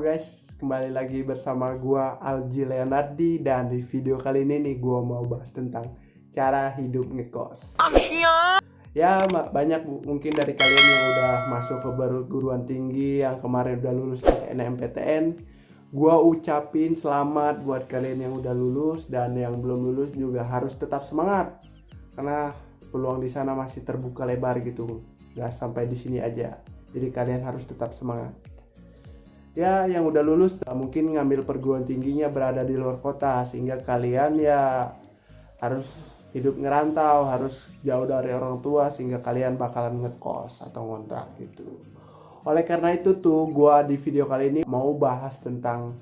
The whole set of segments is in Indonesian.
guys, kembali lagi bersama gua Alji Leonardi. Dan di video kali ini nih gua mau bahas tentang cara hidup ngekos. Ya banyak mungkin dari kalian yang udah masuk ke perguruan tinggi, yang kemarin udah lulus SNMPTN. Gua ucapin selamat buat kalian yang udah lulus, dan yang belum lulus juga harus tetap semangat, karena peluang di sana masih terbuka lebar gitu. Gak sampai di sini aja. Jadi kalian harus tetap semangat. Ya, yang udah lulus mungkin ngambil perguruan tingginya berada di luar kota, sehingga kalian ya harus hidup ngerantau, harus jauh dari orang tua, sehingga kalian bakalan ngekos atau ngontrak gitu. Oleh karena itu tuh gua di video kali ini mau bahas tentang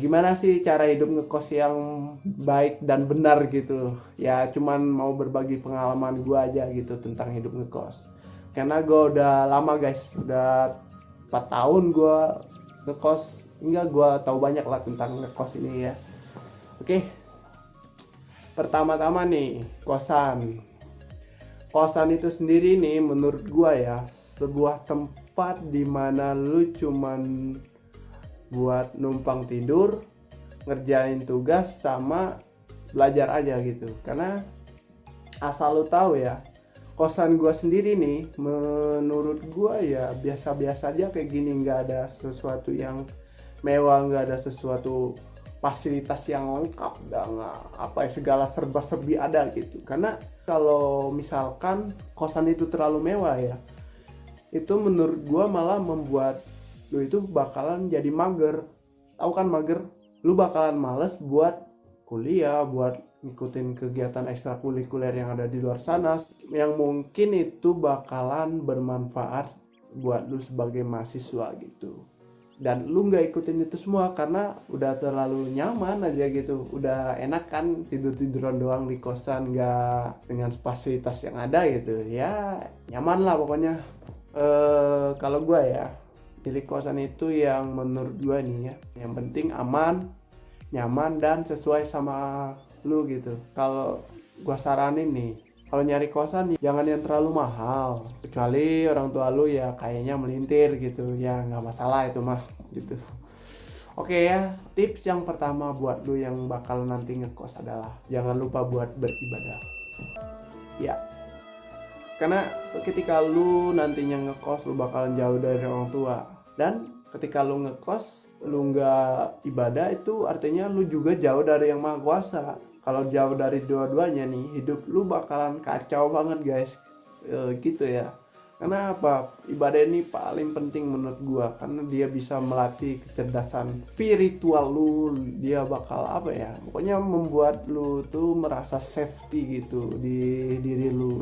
gimana sih cara hidup ngekos yang baik dan benar gitu. Ya cuman mau berbagi pengalaman gua aja gitu tentang hidup ngekos. Karena gua udah lama guys, udah 4 tahun gue ngekos, hingga gue tahu banyak lah tentang ngekos ini ya. Oke, pertama-tama nih kosan itu sendiri nih menurut gue ya sebuah tempat dimana lu cuman buat numpang tidur, ngerjain tugas sama belajar aja gitu. Karena asal lu tahu ya, kosan gue sendiri nih menurut gue ya biasa-biasa aja kayak gini, nggak ada sesuatu yang mewah, nggak ada sesuatu fasilitas yang lengkap, nggak apa ya, segala serba-serbi ada gitu. Karena kalau misalkan kosan itu terlalu mewah ya, itu menurut gue malah membuat lu itu bakalan jadi mager. Tahu kan mager? Lu bakalan males buat kuliah, buat ngikutin kegiatan ekstrakurikuler yang ada di luar sana, yang mungkin itu bakalan bermanfaat buat lu sebagai mahasiswa gitu. Dan lu nggak ikutin itu semua karena udah terlalu nyaman aja gitu, udah enak kan tidur-tiduran doang di kosan, nggak dengan fasilitas yang ada gitu. Ya nyaman lah pokoknya. Kalau gue ya pilih kosan itu yang menurut gue nih ya, yang penting aman, nyaman, dan sesuai sama lu gitu. Kalau gua saranin nih, kalau nyari kosan jangan yang terlalu mahal, kecuali orang tua lu ya kayaknya melintir gitu ya, nggak masalah itu mah gitu. Oke ya, tips yang pertama buat lu yang bakal nanti ngekos adalah jangan lupa buat beribadah ya. Karena ketika lu nantinya ngekos, lu bakalan jauh dari orang tua, dan ketika lu ngekos lu nggak ibadah, itu artinya lu juga jauh dari yang maha kuasa. Kalau jauh dari dua-duanya nih, hidup lu bakalan kacau banget guys. Gitu ya. Karena apa? Ibadah ini paling penting menurut gua, karena dia bisa melatih kecerdasan spiritual lu. Dia bakal apa ya, pokoknya membuat lu tuh merasa safety gitu di diri lu.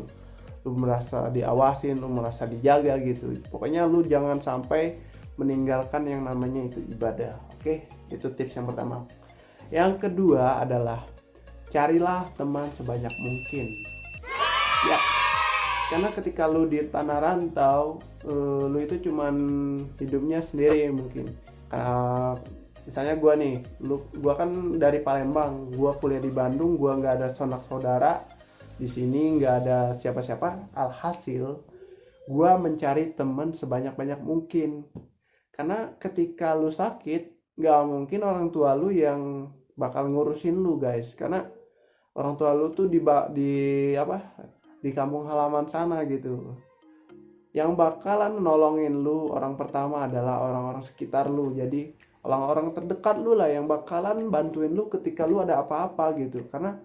Lu merasa diawasin, lu merasa dijaga gitu. Pokoknya lu jangan sampai meninggalkan yang namanya itu ibadah. Oke, itu tips yang pertama. Yang kedua adalah carilah teman sebanyak mungkin. Ya, karena ketika lu di tanah rantau, lu itu cuman hidupnya sendiri mungkin. Misalnya gua nih, gua kan dari Palembang, gua kuliah di Bandung, gua nggak ada sanak saudara di sini, nggak ada siapa-siapa. Alhasil, gua mencari teman sebanyak-banyak mungkin. Karena ketika lu sakit, gak mungkin orang tua lu yang bakal ngurusin lu guys. Karena orang tua lu tuh di kampung halaman sana gitu. Yang bakalan nolongin lu orang pertama adalah orang-orang sekitar lu. Jadi orang-orang terdekat lu lah yang bakalan bantuin lu ketika lu ada apa-apa gitu. Karena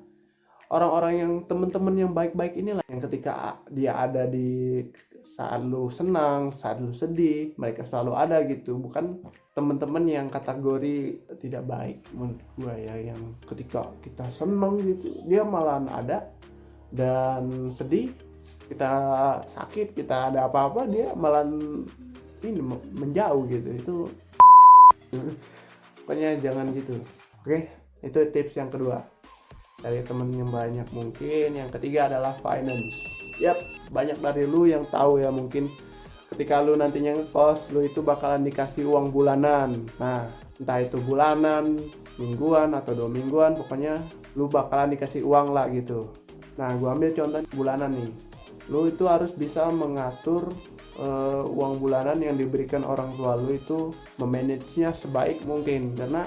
orang-orang yang temen-temen yang baik-baik inilah yang ketika dia ada di saat lu senang, saat lu sedih, mereka selalu ada gitu. Bukan temen-temen yang kategori tidak baik menurut gua ya, yang ketika kita senang gitu dia malahan ada, dan sedih, kita sakit, kita ada apa-apa dia malahan ini menjauh gitu. Itu pokoknya jangan gitu. Oke, itu tips yang kedua, dari temen yang banyak mungkin. Yang ketiga adalah finance. Yap, banyak dari lu yang tahu ya, mungkin ketika lu nantinya ngekos, lu itu bakalan dikasih uang bulanan. Nah, entah itu bulanan, mingguan, atau 2 mingguan, pokoknya lu bakalan dikasih uang lah gitu. Nah, gua ambil contoh bulanan nih. Lu itu harus bisa mengatur uang bulanan yang diberikan orang tua lu itu memanagenya sebaik mungkin, karena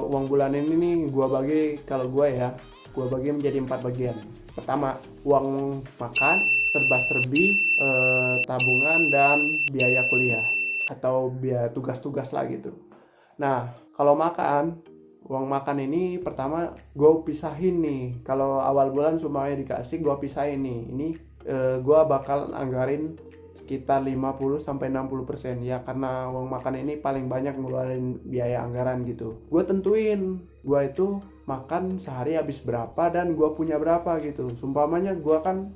uang bulanan ini gua bagi, kalau gua bagi menjadi 4 bagian. Pertama, uang makan, serba-serbi, tabungan, dan biaya kuliah atau biaya tugas-tugas lah gitu. Nah, kalau uang makan ini pertama gue pisahin nih. Kalau awal bulan semuanya dikasih, gue pisahin nih. Ini gue bakal anggarin sekitar 50-60% ya, karena uang makan ini paling banyak ngeluarin biaya anggaran gitu. Gue tentuin gue itu makan sehari habis berapa dan gue punya berapa gitu. Sumpamanya gue kan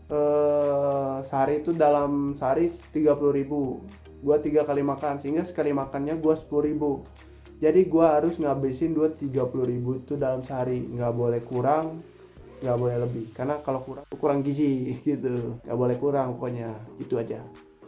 sehari itu dalam sehari 30.000, gue 3 kali makan, sehingga sekali makannya gue 10.000. Jadi gue harus ngabisin 30.000 itu dalam sehari, nggak boleh kurang, nggak boleh lebih, karena kalau kurang gizi gitu, nggak boleh kurang, pokoknya itu aja.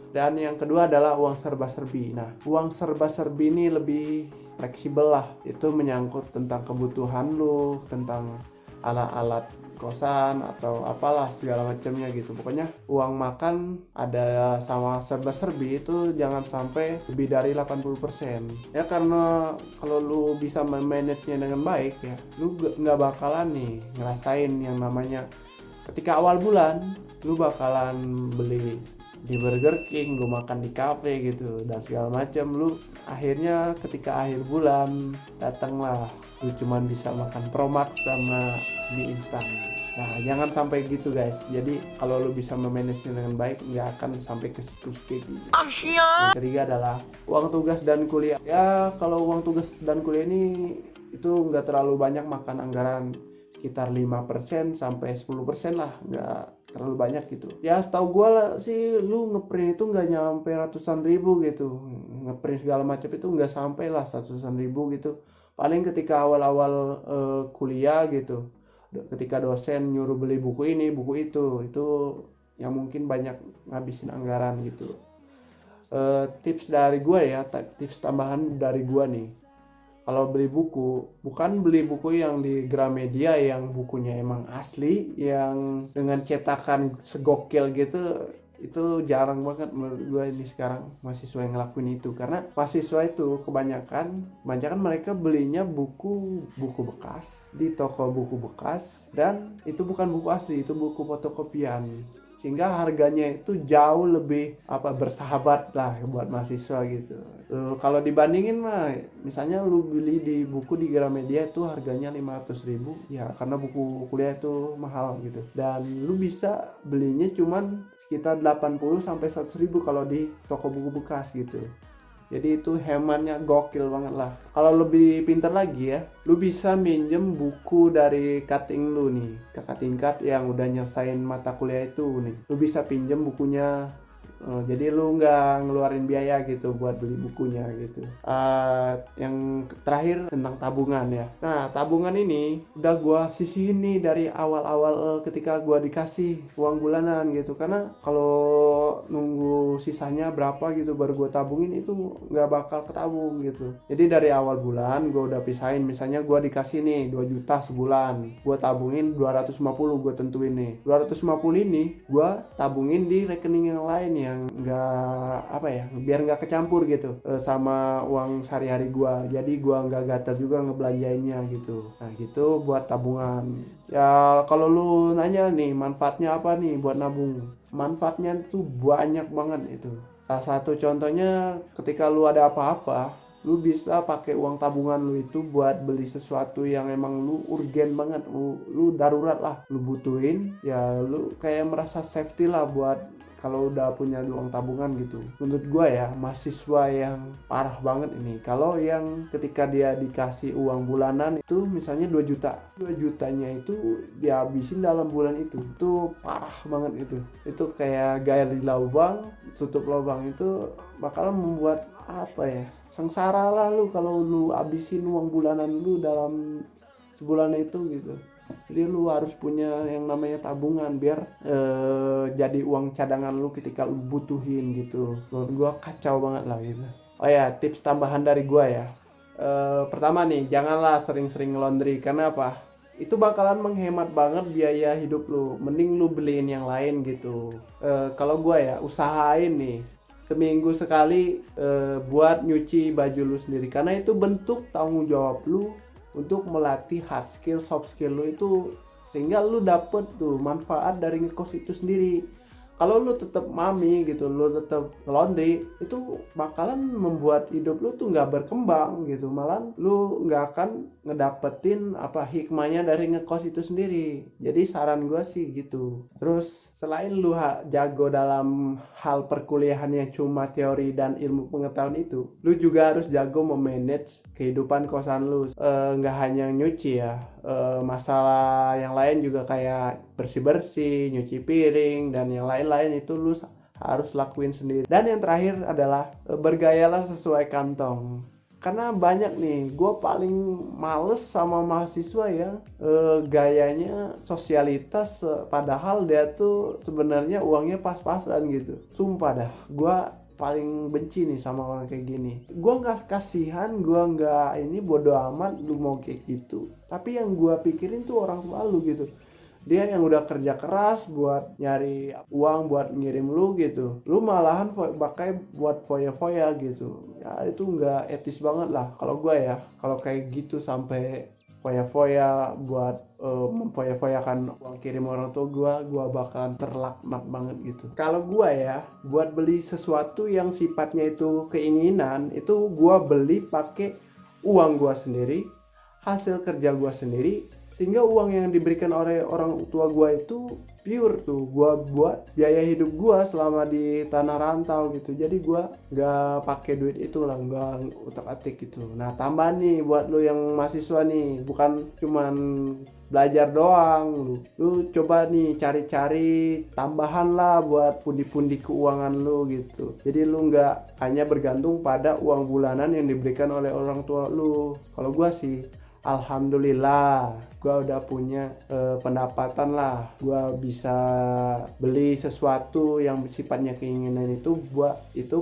Dan yang kedua adalah uang serba-serbi. Nah, uang serba-serbi ini lebih fleksibel lah, itu menyangkut tentang kebutuhan lu, tentang alat-alat kosan atau apalah segala macamnya gitu. Pokoknya uang makan ada sama serba-serbi itu jangan sampai lebih dari 80%. Ya, karena kalau lu bisa memanagenya dengan baik ya, lu nggak bakalan nih ngerasain yang namanya ketika awal bulan lu bakalan beli di Burger King, lu makan di cafe gitu dan segala macam. Lu akhirnya ketika akhir bulan datanglah lu cuman bisa makan Promax sama mie instan. Nah, jangan sampai gitu guys. Jadi kalau lu bisa memanage dengan baik, nggak akan sampai ke situs kayak gitu. Yang ketiga adalah uang tugas dan kuliah. Ya, kalau uang tugas dan kuliah ini itu nggak terlalu banyak makan anggaran, sekitar 5% sampai 10% lah, nggak terlalu banyak gitu. Ya, setahu gue lah sih, lu ngeprint itu nggak nyampe ratusan ribu gitu. Ngeprint segala macam itu nggak sampai lah ratusan ribu gitu. Paling ketika awal-awal kuliah gitu, ketika dosen nyuruh beli buku ini, buku itu yang mungkin banyak ngabisin anggaran gitu. Tips dari gue ya, tips tambahan dari gue nih. Kalau beli buku, bukan beli buku yang di Gramedia yang bukunya emang asli, yang dengan cetakan segokil gitu, itu jarang banget menurut gue ini sekarang mahasiswa yang ngelakuin itu. Karena mahasiswa itu kebanyakan mereka belinya buku bekas di toko buku bekas, dan itu bukan buku asli, itu buku fotokopian, sehingga harganya itu jauh lebih bersahabat lah buat mahasiswa gitu. Kalau dibandingin mah, misalnya lu beli di buku di Gramedia itu harganya 500.000 ya, karena buku kuliah itu mahal gitu, dan lu bisa belinya cuman sekitar 80-100.000 kalau di toko buku bekas gitu. Jadi itu hematnya gokil banget lah. Kalau lebih pintar lagi ya, lu bisa minjem buku dari cutting lu nih, kakak tingkat yang udah nyelesain mata kuliah itu nih. Lu bisa pinjem bukunya. Jadi lu nggak ngeluarin biaya gitu buat beli bukunya gitu. Yang terakhir tentang tabungan ya. Nah, tabungan ini udah gua sisihin nih dari awal-awal ketika gua dikasih uang bulanan gitu. Karena kalau nunggu sisanya berapa gitu baru gua tabungin, itu nggak bakal ketabung gitu. Jadi dari awal bulan gua udah pisahin, misalnya gua dikasih nih 2 juta sebulan, gua tabungin 250, gua tentuin nih 250 ini gua tabungin di rekening yang lain yang nggak biar nggak kecampur gitu sama uang sehari-hari gua. Jadi gua nggak gatel juga ngebelanjainnya gitu. Nah, gitu buat tabungan. Ya, kalau lu nanya nih manfaatnya apa nih buat nabung, manfaatnya tuh banyak banget itu. Salah satu contohnya, ketika lu ada apa-apa, lu bisa pakai uang tabungan lu itu buat beli sesuatu yang emang lu urgen banget, lu darurat lah, lu butuhin ya, lu kayak merasa safety lah buat kalau udah punya uang tabungan gitu. Menurut gue ya, mahasiswa yang parah banget ini kalau yang ketika dia dikasih uang bulanan itu misalnya 2 juta, 2 jutanya itu dihabisin dalam bulan itu parah banget itu kayak gali lubang tutup lubang. Itu bakal membuat sengsara lah lu kalau lu habisin uang bulanan lu dalam sebulan itu gitu. Jadi lu harus punya yang namanya tabungan biar jadi uang cadangan lu ketika lu butuhin gitu. Menurut gua kacau banget lah gitu. Oh ya, tips tambahan dari gua ya. Pertama nih, janganlah sering-sering laundry. Karena apa? Itu bakalan menghemat banget biaya hidup lu. Mending lu beliin yang lain gitu. Kalau gua ya, usahain nih seminggu sekali buat nyuci baju lu sendiri, karena itu bentuk tanggung jawab lu untuk melatih hard skill, soft skill lu itu, sehingga lu dapet tuh manfaat dari ngekos itu sendiri. Kalau lu tetap mami gitu, lu tetap laundry, itu bakalan membuat hidup lu tuh nggak berkembang gitu, malah lu nggak akan ngedapetin apa hikmahnya dari ngekos itu sendiri. Jadi saran gue sih gitu. Terus selain lu jago dalam hal perkuliahan yang cuma teori dan ilmu pengetahuan itu, lu juga harus jago memanage kehidupan kosan lu. Nggak hanya nyuci ya, masalah yang lain juga kayak bersih-bersih, nyuci piring, dan yang lain-lain itu lu harus lakuin sendiri. Dan yang terakhir adalah bergayalah sesuai kantong. Karena banyak nih, gue paling males sama mahasiswa yang gayanya sosialitas, padahal dia tuh sebenarnya uangnya pas-pasan gitu. Sumpah dah, gue paling benci nih sama orang kayak gini. Gue nggak kasihan, gue nggak ini, bodo amat lu mau kayak gitu. Tapi yang gue pikirin tuh orang tua lu gitu. Dia yang udah kerja keras buat nyari uang buat ngirim lu gitu, lu malahan pakai buat foya-foya gitu. Ya itu nggak etis banget lah kalau gue ya. Kalau kayak gitu sampai foya-foya buat memfoya-foyakan uang kirim orang tua gue bakalan terlaknat banget gitu. Kalau gue ya, buat beli sesuatu yang sifatnya itu keinginan, itu gue beli pakai uang gue sendiri, hasil kerja gue sendiri, sehingga uang yang diberikan oleh orang tua gue itu pure tuh gue buat biaya hidup gue selama di tanah rantau gitu. Jadi gue nggak pakai duit itu lah, nggak utak-atik gitu. Nah tambah nih buat lu yang mahasiswa nih, bukan cuman belajar doang, lu coba nih cari-cari tambahan lah buat pundi-pundi keuangan lu gitu. Jadi lu nggak hanya bergantung pada uang bulanan yang diberikan oleh orang tua lu. Kalau gue sih alhamdulillah, gue udah punya pendapatan lah. Gue bisa beli sesuatu yang sifatnya keinginan itu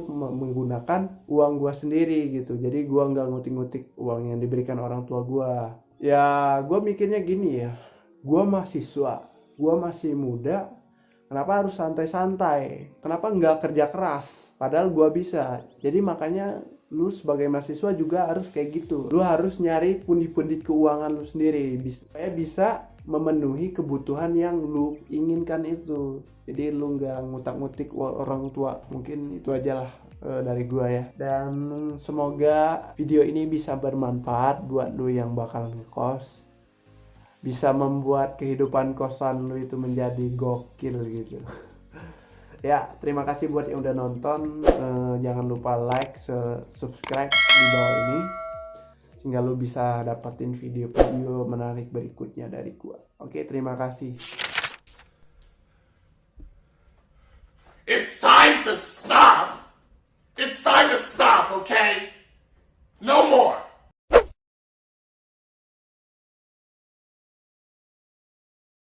menggunakan uang gue sendiri gitu. Jadi gue nggak ngutik-ngutik uang yang diberikan orang tua gue. Ya gue mikirnya gini ya, gue mahasiswa, gue masih muda, kenapa harus santai-santai? Kenapa nggak kerja keras? Padahal gue bisa. Jadi makanya lu sebagai mahasiswa juga harus kayak gitu. Lu harus nyari pundi-pundi keuangan lu sendiri supaya bisa memenuhi kebutuhan yang lu inginkan itu. Jadi lu nggak ngutak-ngutik orang tua. Mungkin itu aja lah dari gua ya. Dan semoga video ini bisa bermanfaat buat lu yang bakal ngekos, bisa membuat kehidupan kosan lu itu menjadi gokil gitu. Ya, terima kasih buat yang udah nonton. Jangan lupa like, subscribe di bawah ini, sehingga lu bisa dapetin video-video menarik berikutnya dari gua. Oke, terima kasih. It's time to stop!